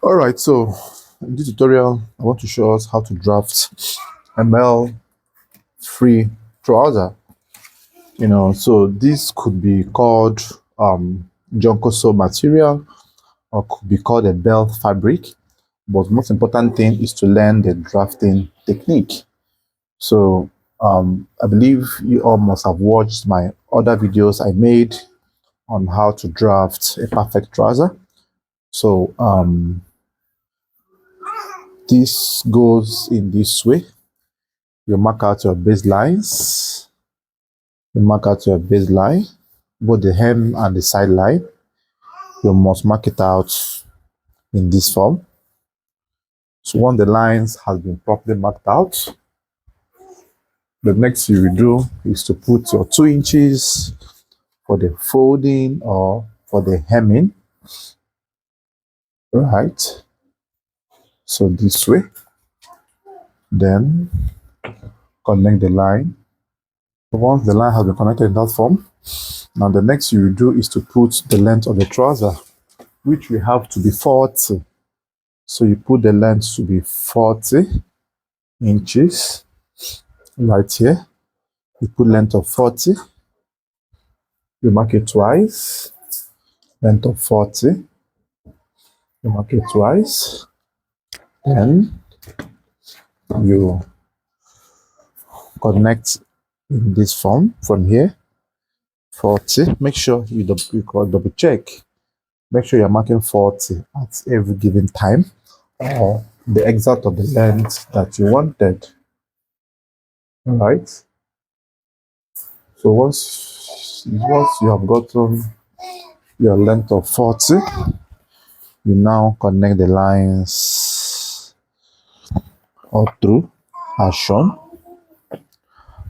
All right, so in this tutorial, I want to show us how to draft ML free trouser. So this could be called Jonkoso material or could be called a bell fabric. But most important thing is to learn the drafting technique. So I believe you all must have watched my other videos I made on how to draft a perfect trouser. So this goes in this way. You mark out your baselines. You mark out your baseline, both the hem and the side line. You must mark it out in this form. So once the lines has been properly marked out, the next you will do is to put your 2 inches for the folding or for the hemming. Right. So this way. Then connect the line. Once the line has been connected in that form, now the next you will do is to put the length of the trouser, which we have to be 40. So you put the length to be 40 inches right here. You put length of 40. You mark it twice. Length of 40. You mark it twice. Then you connect in this form from here. 40. Make sure you double check. Make sure you're marking 40 at every given time, or the exact of the length that you wanted. All right. So once you have gotten your length of 40, you now connect the lines all through as shown.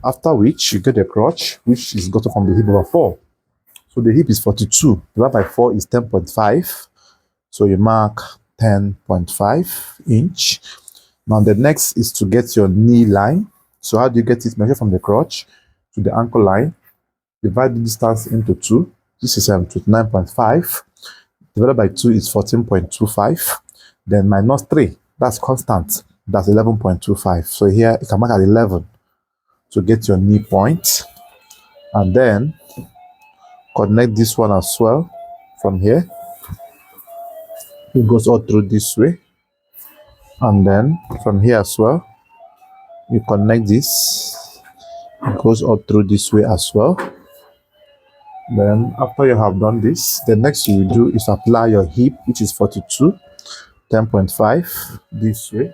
After which you get a crotch, which is gotten from the hip over 4. So the hip is 42. Divided by 4 is 10.5. So you mark 10.5 inch. Now the next is to get your knee line. So how do you get it? Measure from the crotch to the ankle line. Divide the distance into 2. This is 9.5. Divided by 2 is 14.25. Then minus 3. That's constant. That's 11.25. So here you can mark at 11 to get your knee point. And then connect this one as well from here. It goes all through this way. And then from here as well, you connect this. It goes all through this way as well. Then after you have done this, the next you will do is apply your hip, which is 42, 10.5 this way.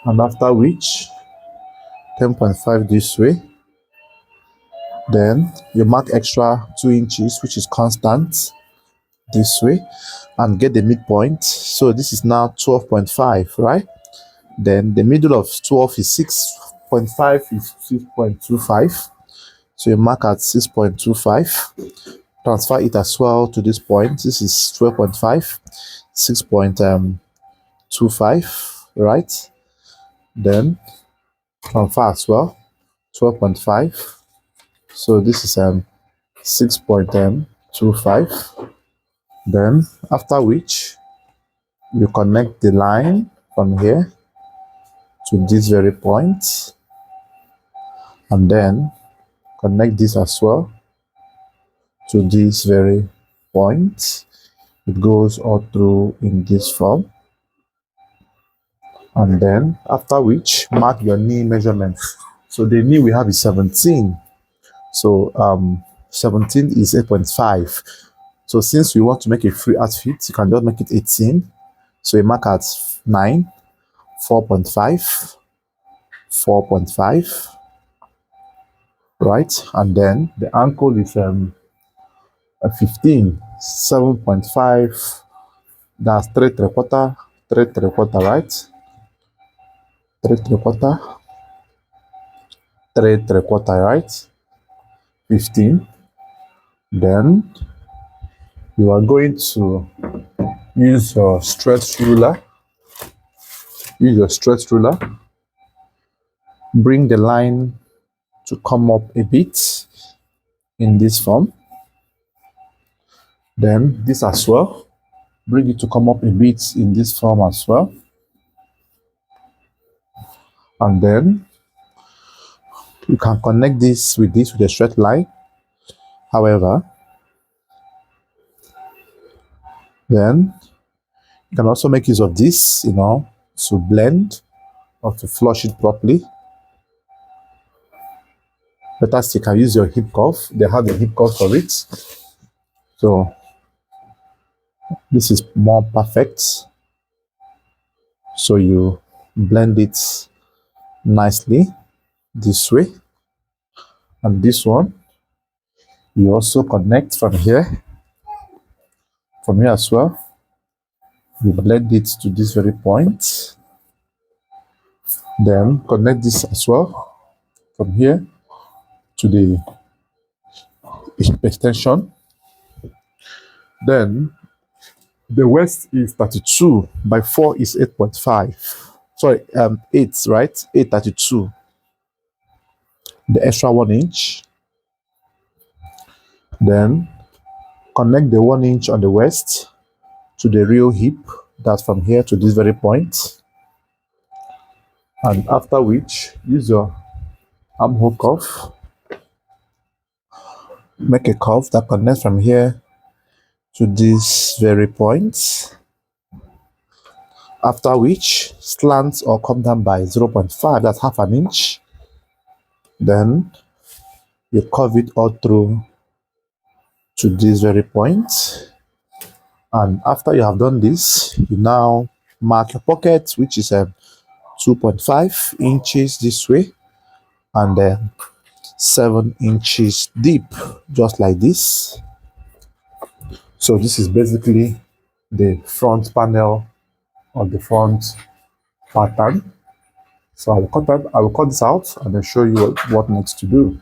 And after which, 10.5 this way. Then you mark extra 2 inches, which is constant this way, and get the midpoint. So this is now 12.5, right? Then the middle of 12 is 6.5 is 6.25. So you mark at 6.25. Transfer it as well to this point. This is 12.5, 6.25, right? Then transfer as well, 12.5. So this is 6.25. Then after which you connect the line from here to this very point, and then connect this as well to this very point. It goes all through in this form. And then after which mark your knee measurements. So the knee we have is 17. So 17 is 8.5. So since we want to make a free outfit, you can just make it 18. So you mark at 9, 4.5, 4.5, right? And then the ankle is 15, 7.5. That's 3 3/4, 3 3/4, right? 3 3/4, 3 3/4, right? 15. Then you are going to use your stretch ruler. Use your stretch ruler. Bring the line to come up a bit in this form. Then this as well. bring it to come up a bit in this form as well. And then you can connect this with a straight line. However, then you can also make use of this, to blend or to flush it properly. Better still, you can use your hip curve. They have the hip curve for it. So this is more perfect. So you blend it nicely this way. And this one, you also connect from here as well. You blend it to this very point. Then connect this as well from here to the hip extension. Then the waist is 32 by 4 is 8.5. Sorry, 8, right? 832. The extra 1 inch. Then connect the 1 inch on the waist to the real hip. That's from here to this very point. And after which, use your armhole curve. Make a curve that connects from here to this very point. After which, slant or come down by 0.5, that's half an inch. Then you curve it all through to this very point. And after you have done this, you now mark your pocket, which is 2.5 inches this way, and then 7 inches deep, just like this. So this is basically the front panel of the front pattern. So I will cut this out and then show you what next to do.